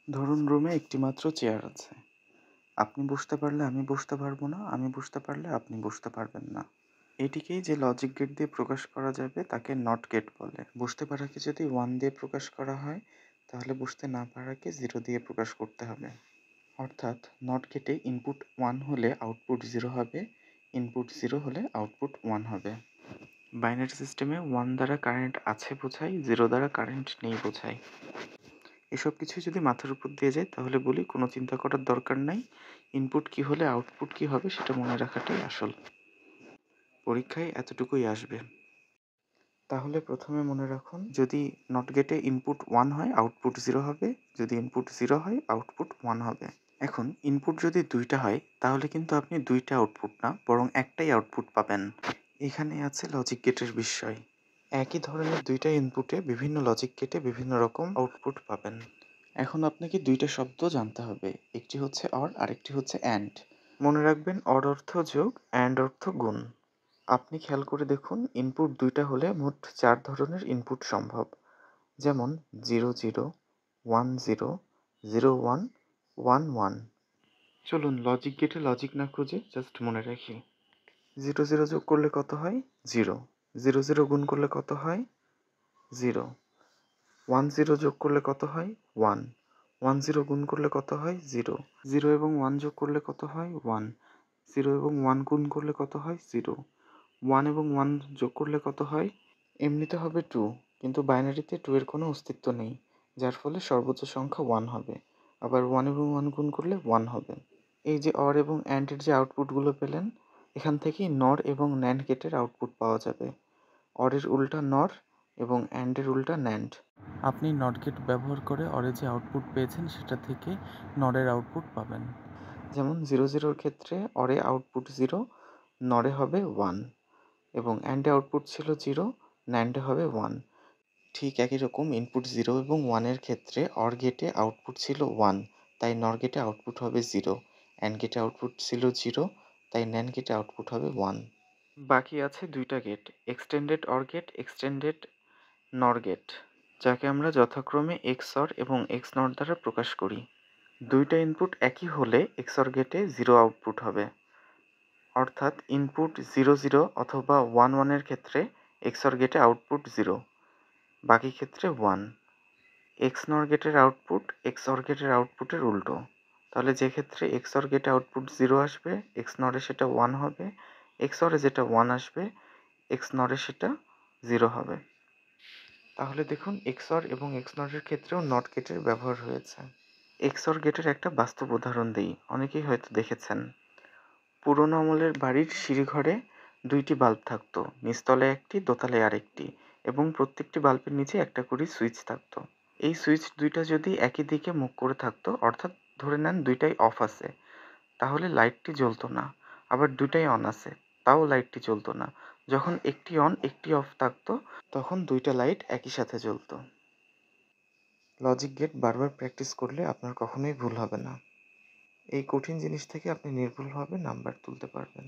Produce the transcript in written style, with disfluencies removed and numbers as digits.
ধরুন রুমে একটি মাত্র চেয়ার আছে। আপনি বসতে পারলে আমি বসতে পারবো না, আমি বসতে পারলে আপনি বসতে পারবেন না। এটিকেই যে লজিক গেট দিয়ে প্রকাশ করা যাবে তাকে নট গেট বলে। বসতে পারাকে যদি 1 দিয়ে প্রকাশ করা হয় তাহলে বসতে না পারাকে 0 দিয়ে প্রকাশ করতে হবে। অর্থাৎ নট গেটে ইনপুট 1 হলে আউটপুট 0 হবে, ইনপুট 0 হলে আউটপুট 1 হবে। বাইনারি সিস্টেমে 1 দ্বারা কারেন্ট আছে বোঝায়, 0 দ্বারা কারেন্ট নেই বোঝায়। এসব কিছু যদি মাথার উপর দিয়ে যায় তাহলে বলি কোনো চিন্তা করার দরকার নাই, ইনপুট কী হলে আউটপুট কী হবে সেটা মনে রাখাটাই আসল। পরীক্ষায় এতটুকুই আসবে। তাহলে প্রথমে মনে রাখুন, যদি নট গেটে ইনপুট 1 হয় আউটপুট 0 হবে, যদি ইনপুট 0 হয় আউটপুট 1 হবে। এখন ইনপুট যদি 2টা হয় তাহলে কিন্তু আপনি 2টা আউটপুট না বরং একটাই আউটপুট পাবেন। এখানে আছে লজিক গেটের বিষয়। একই ধরনের 2টা ইনপুটে বিভিন্ন লজিক গেটে বিভিন্ন রকম আউটপুট পাবেন। এখন আপনাকে 2টা শব্দ জানতে হবে, একটি হচ্ছে অর আরেকটি হচ্ছে অ্যান্ড। মনে রাখবেন অর অর্থ যোগ, অ্যান্ড অর্থ গুণ। আপনি খেয়াল করে দেখুন, ইনপুট 2টা হলে মোট 4 ধরনের ইনপুট সম্ভব, যেমন 0 0, 1 0, 0 1, 1 1। চলুন লজিক গেটে লজিক না খুঁজে জাস্ট মনে রাখি। 0 0 যোগ করলে কত হয়? 0। 0 0 গুণ করলে কত হয়? 0। 1 0 যোগ করলে কত হয়? 1। 1 0 গুণ করলে কত হয়? 0। 0 এবং 1 যোগ করলে কত হয়? 1। 0 এবং 1 গুণ করলে কত হয়? 0। 1 এবং 1 যোগ করলে কত হয়? এমনিতে হবে 2, কিন্তু বাইনারিতে 2 এর কোনো অস্তিত্ব নেই, যার ফলে সর্বোচ্চ সংখ্যা 1 হবে। আবার 1 এবং 1 গুণ করলে 1 হবে। এই যে অর এবং অ্যান্ডের যে আউটপুটগুলো পেলেন, এখান থেকেই নর এবং ন্যান্ড গেটের আউটপুট পাওয়া যাবে। অরের উল্টা নর এবং অ্যান্ডের উল্টা ন্যান্ড। আপনি নট গেট ব্যবহার করে অরে যে আউটপুট পেয়েছেন সেটা থেকে নরের আউটপুট পাবেন। যেমন 0 0 এর ক্ষেত্রে অরে আউটপুট 0, নরে হবে 1, এবং অ্যান্ডে আউটপুট ছিল 0, ন্যান্ডে হবে 1। ঠিক একই রকম ইনপুট 0 এবং 1 এর ক্ষেত্রে অর গেটে আউটপুট ছিল 1, তাই নর গেটে আউটপুট হবে 0, অ্যান্ড গেটে আউটপুট ছিল 0, তাই ন্যান্ড গেটে আউটপুট হবে 1। বাকি আছে 2টা gate, extended or gate, extended nor gate, যাকে আমরা যথাক্রমে XOR এবং XNOR দ্বারা প্রকাশ করি। 2টা ইনপুট একই হলে XOR গেটে 0 আউটপুট হবে, অর্থাৎ ইনপুট 0 0 অথবা 1 1 এর ক্ষেত্রে XOR গেটে আউটপুট 0, বাকি ক্ষেত্রে 1। XNOR গেটের আউটপুট XOR গেটের আউটপুটের উল্টো। তাহলে যে ক্ষেত্রে XOR গেটে আউটপুট 0 আসবে, XNOR এ সেটা 1 হবে, XOR এ যেটা 1 আসবে, XNOR এ সেটা 0 হবে। তাহলে দেখুন XOR এবং XNOR এর ক্ষেত্রেও নট গেটের ব্যবহার হয়েছে। XOR গেটের একটা বাস্তব উদাহরণ দিই, অনেকেই হয়তো দেখেছেন। পুরোনো আমলের বাড়ির সিঁড়িঘরে 2টি বাল্ব থাকতো, নিচতলায় একটি, দোতলায় আরেকটি, এবং প্রত্যেকটি বাল্বের নিচে একটা করে সুইচ থাকতো। এই সুইচ 2টা যদি একই দিকে মুখ করে থাকতো, অর্থাৎ ধরে নেন 2টাই অফ আছে, তাহলে লাইটটি জ্বলতো না। আবার 2টাই অন আছে, তাও লাইটটি জ্বলতো না। যখন একটি অন একটি অফ থাকতো তখন 2টা লাইট একই সাথে জ্বলতো। লজিক গেট বারবার প্র্যাকটিস করলে আপনার কখনোই ভুল হবে না। এই কঠিন জিনিস থেকে আপনি নির্ভুলভাবে নাম্বার তুলতে পারবেন।